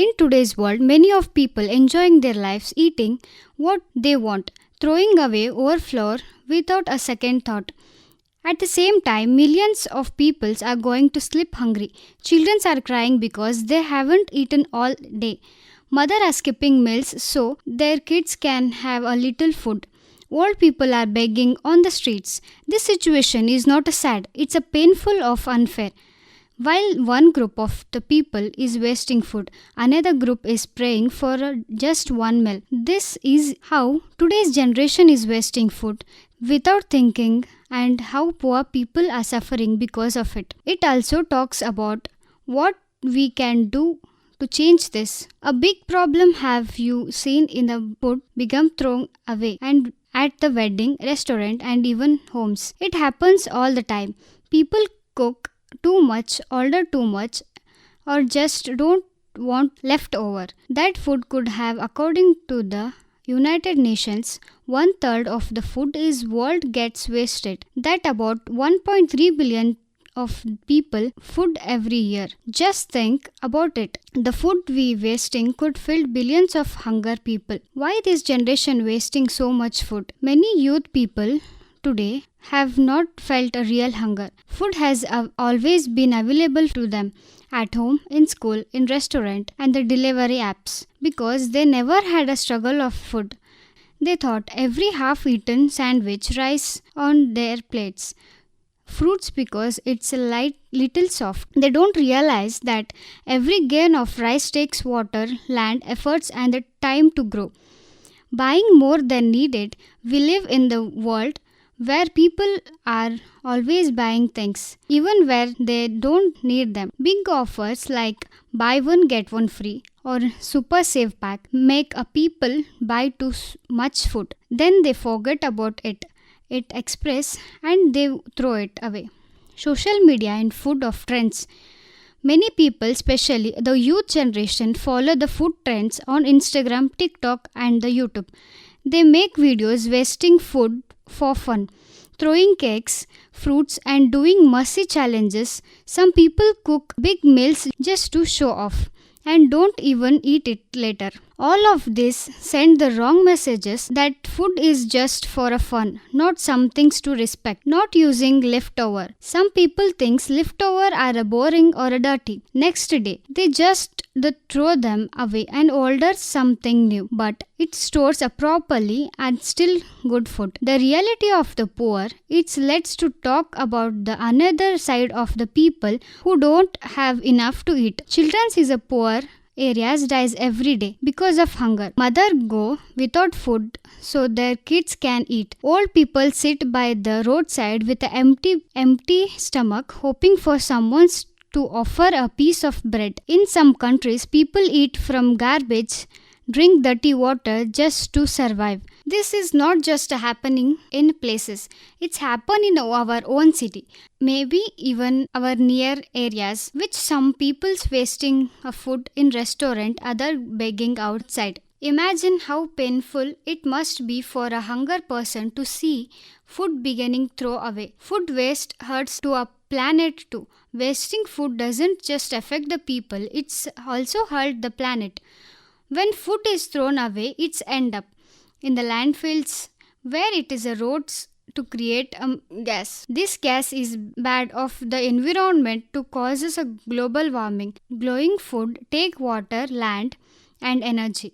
In today's world, many of people enjoying their lives eating what they want, throwing away overflow without a second thought. At the same time, millions of people are going to sleep hungry. Children are crying because they haven't eaten all day. Mothers are skipping meals so their kids can have a little food. Old people are begging on the streets. This situation is not a sad, it's a painful of unfair. While one group of the people is wasting food, another group is praying for just one meal. This is how today's generation is wasting food without thinking and how poor people are suffering because of it. It also talks about what we can do to change this. A big problem have you seen in the food become thrown away and at the wedding, restaurant and even homes. It happens all the time. People cook too much, order too much, or just don't want leftover. That food could have, according to the United Nations, 1/3 of the food is world gets wasted. That about 1.3 billion of people food every year. Just think about it. The food we wasting could fill billions of hunger people. Why this generation wasting so much food? Many youth people today have not felt a real hunger. Food has always been available to them at home, in school, in restaurant and the delivery apps because they never had a struggle of food. They thought every half-eaten sandwich rise on their plates. Fruits because it's a little soft. They don't realize that every grain of rice takes water, land, efforts and the time to grow. Buying more than needed, we live in the world where people are always buying things, even where they don't need them. Big offers like buy one get one free or super save pack make a people buy too much food. Then they forget about it express and they throw it away. Social media and food of trends. Many people, especially the youth generation, follow the food trends on Instagram, TikTok and the YouTube. They make videos wasting food for fun, throwing cakes, fruits and doing messy challenges. Some people cook big meals just to show off and don't even eat it later. All of this send the wrong messages that food is just for a fun, not some things to respect. Not using leftover. Some people think leftover are a boring or a dirty. Next day, they just throw them away and order something new. But it stores properly and still good food. The reality of the poor, let's to talk about the another side of the people who don't have enough to eat. Children is a poor areas dies every day because of hunger. Mother go without food so their kids can eat. Old people sit by the roadside with an empty stomach hoping for someone to offer a piece of bread. In some countries, people eat from garbage, drink dirty water just to survive. This is not just happening in places. It's happening in our own city. Maybe even our near areas, which some people's wasting food in restaurant, other begging outside. Imagine how painful it must be for a hunger person to see food beginning throw away. Food waste hurts to a planet too. Wasting food doesn't just affect the people, it's also hurt the planet. When food is thrown away, it's end up in the landfills where it is erodes to create gas. This gas is bad of the environment to causes a global warming. Glowing food take water, land and energy.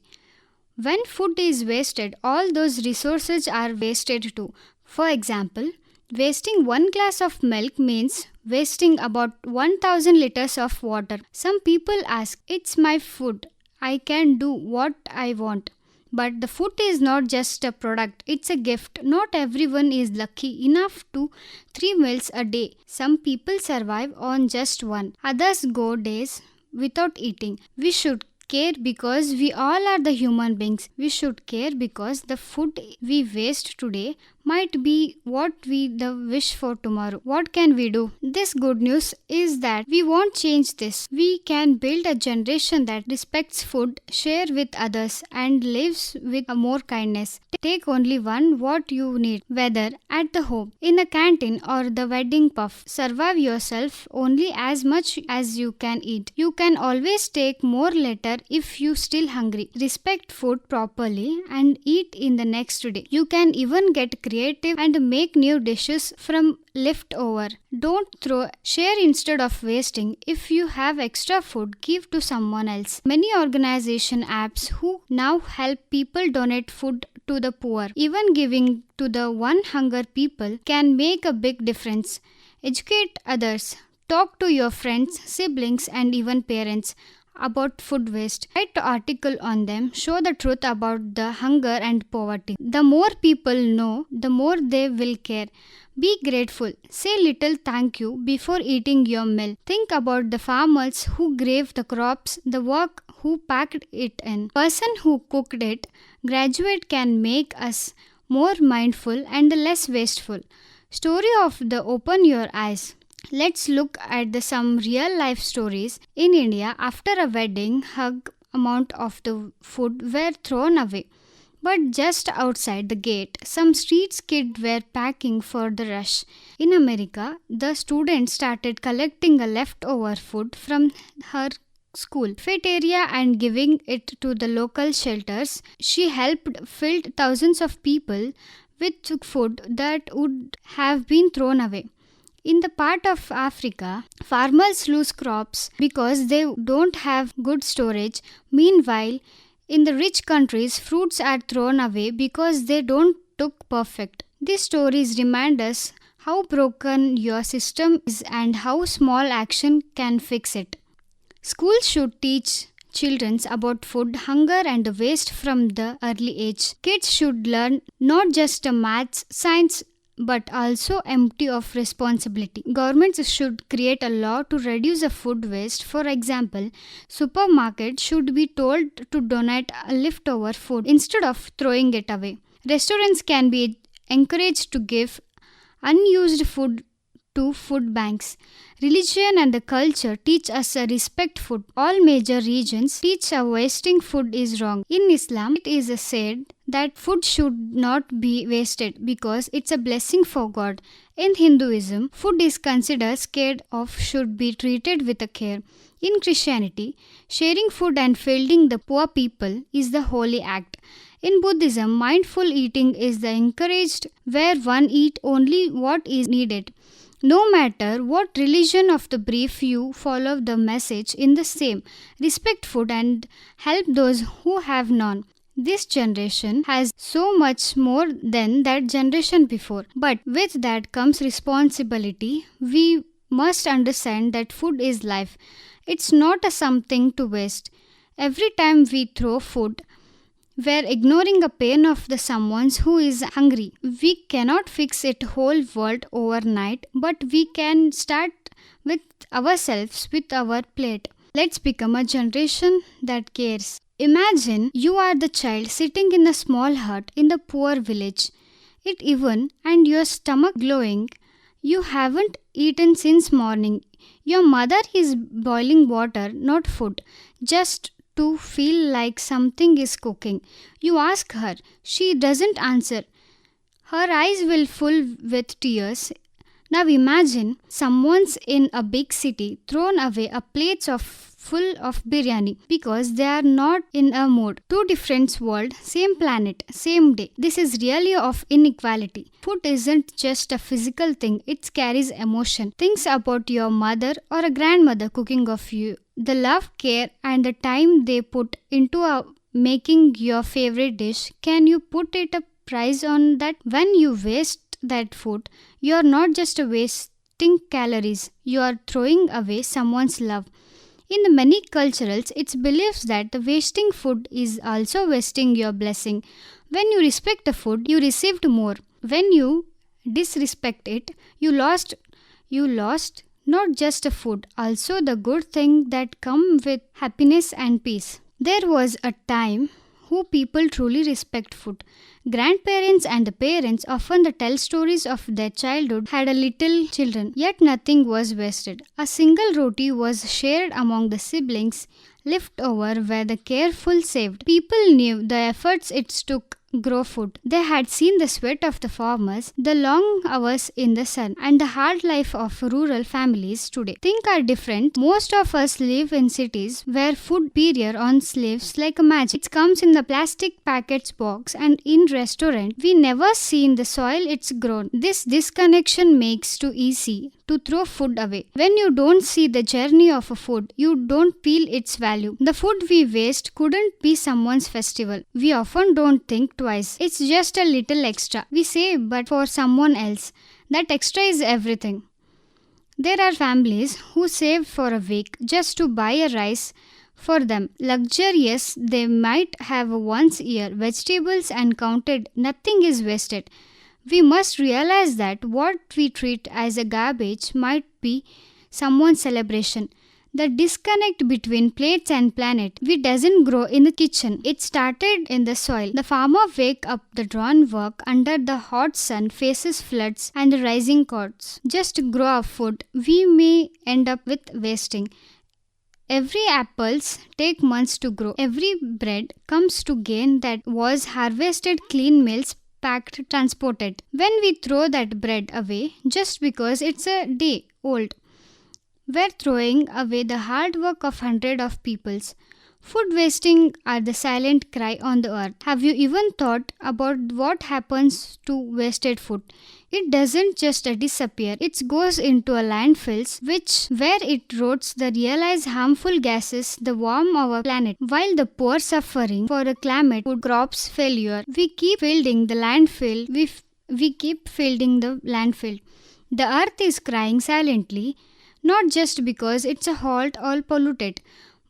When food is wasted, all those resources are wasted too. For example, wasting one glass of milk means wasting about 1000 liters of water. Some people ask, it's my food. I can do what I want. But the food is not just a product, it's a gift. Not everyone is lucky enough to 3 meals a day. Some people survive on just one. Others go days without eating. We should care because we all are the human beings. We should care because the food we waste today might be what we the wish for tomorrow. What can we do? This good news is that we won't change this. We can build a generation that respects food, share with others, and lives with a more kindness. Take only one what you need, whether at the home, in a canteen, or the wedding puff. Survive yourself only as much as you can eat. You can always take more later if you still hungry. Respect food properly and eat in the next day. You can even get creative and make new dishes from leftover. Don't throw, share instead of wasting. If you have extra food, give to someone else. Many organization apps who now help people donate food to the poor. Even giving to the one hunger people can make a big difference. Educate others. Talk to your friends, siblings, and even parents about food waste. Write an article on them. Show the truth about the hunger and poverty. The more people know, the more they will care. Be grateful. Say little thank you before eating your meal. Think about the farmers who gave the crops, the work who packed it in, person who cooked it. Graduate can make us more mindful and less wasteful. Story of the Open Your Eyes. Let's look at some real life stories. In India, after a wedding, hug amount of the food were thrown away. But just outside the gate, some street kids were packing for the rush. In America, the student started collecting a leftover food from her school cafeteria and giving it to the local shelters. She helped fill thousands of people with food that would have been thrown away. In the part of Africa, farmers lose crops because they don't have good storage. Meanwhile, in the rich countries, fruits are thrown away because they don't look perfect. These stories remind us how broken your system is and how small action can fix it. Schools should teach children about food, hunger, and waste from the early age. Kids should learn not just maths, science, but also empty of responsibility. Governments should create a law to reduce the food waste. For example, supermarkets should be told to donate leftover food instead of throwing it away. Restaurants can be encouraged to give unused food to food banks. Religion and the culture teach us a respect food. All major religions teach us wasting food is wrong. In Islam, it is said that food should not be wasted because it's a blessing for God. In Hinduism, food is considered scared of should be treated with a care. In Christianity, sharing food and feeding the poor people is the holy act. In Buddhism, mindful eating is the encouraged where one eat only what is needed. No matter what religion of the belief you follow the message in the same. Respect food and help those who have none. This generation has so much more than that generation before. But with that comes responsibility. We must understand that food is life. It's not a something to waste. Every time we throw food, we're ignoring a pain of the someone who is hungry. We cannot fix it whole world overnight, but we can start with ourselves, with our plate. Let's become a generation that cares. Imagine you are the child sitting in a small hut in the poor village. It even and your stomach glowing. You haven't eaten since morning. Your mother is boiling water, not food, just to feel like something is cooking. You ask her. She doesn't answer. Her eyes will full with tears. Now imagine someone's in a big city thrown away a plate full of biryani because they are not in a mood. Two different worlds, same planet, same day. This is really of inequality. Food isn't just a physical thing, it carries emotion. Things about your mother or a grandmother cooking of you. The love, care, and the time they put into making your favorite dish. Can you put it a price on that? When you waste that food, you are not just wasting calories, you are throwing away someone's love. In the many cultures, it's believed that the wasting food is also wasting your blessing. When you respect the food, you received more. When you disrespect it, you lost not just the food, also the good thing that come with happiness and peace. There was a time who people truly respect food. Grandparents and the parents often tell stories of their childhood had a little children, yet nothing was wasted. A single roti was shared among the siblings, left over where the careful saved. People knew the efforts it took grow food. They had seen the sweat of the farmers, the long hours in the sun, and the hard life of rural families today. Things are different. Most of us live in cities where food appears on slaves like a magic. It comes in the plastic packets box, and in restaurant we never seen the soil it's grown. This disconnection makes it easy to throw food away. When you don't see the journey of a food, you don't feel its value. The food we waste couldn't be someone's festival. We often don't think twice. It's just a little extra. We say, but for someone else, that extra is everything. There are families who save for a week just to buy a rice for them. Luxurious they might have once a year, vegetables and counted, nothing is wasted. We must realize that what we treat as a garbage might be someone's celebration. The disconnect between plates and planet, we doesn't grow in the kitchen. It started in the soil. The farmer wake up the drawn work under the hot sun, faces floods and the rising costs. Just to grow our food, we may end up with wasting. Every apples take months to grow. Every bread comes to gain that was harvested clean meals packed, transported. When we throw that bread away just because it's a day old, we're throwing away the hard work of hundreds of peoples. Food wasting are the silent cry on the earth. Have you even thought about what happens to wasted food? It doesn't just disappear. It goes into a landfills where it rots the realized harmful gases that warm our planet. While the poor suffering for a climate, food crops failure, we keep filling the landfill. We keep filling the landfill. The earth is crying silently, not just because it's a halt all polluted,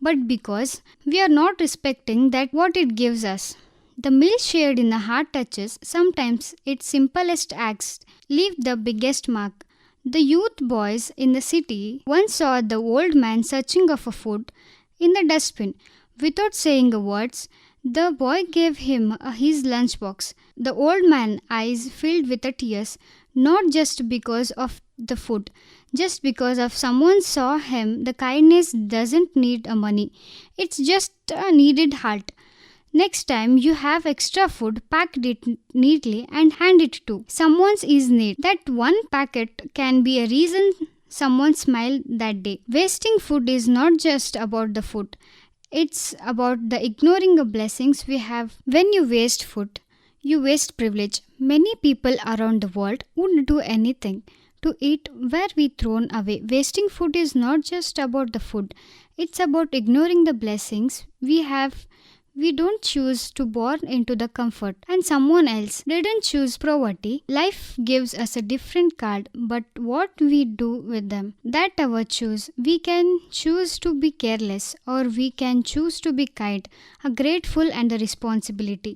but because we are not respecting that what it gives us. The meal shared in the heart touches, sometimes its simplest acts leave the biggest mark. The youth boys in the city once saw the old man searching for food in the dustbin. Without saying a word, the boy gave him his lunchbox. The old man's eyes filled with tears, not just because of the food, just because of someone saw him. The kindness doesn't need money. It's just a needed heart. Next time you have extra food, pack it neatly and hand it to someone's is need. That one packet can be a reason someone smiled that day. Wasting food is not just about the food. It's about the ignoring the blessings we have. When you waste food, you waste privilege. Many people around the world would do anything to eat where we thrown away. Wasting food is not just about the food. It's about ignoring the blessings we have. We don't choose to born into the comfort and someone else didn't choose poverty. Life gives us a different card, but what we do with them, that our choose. We can choose to be careless or we can choose to be kind, a grateful and a responsibility.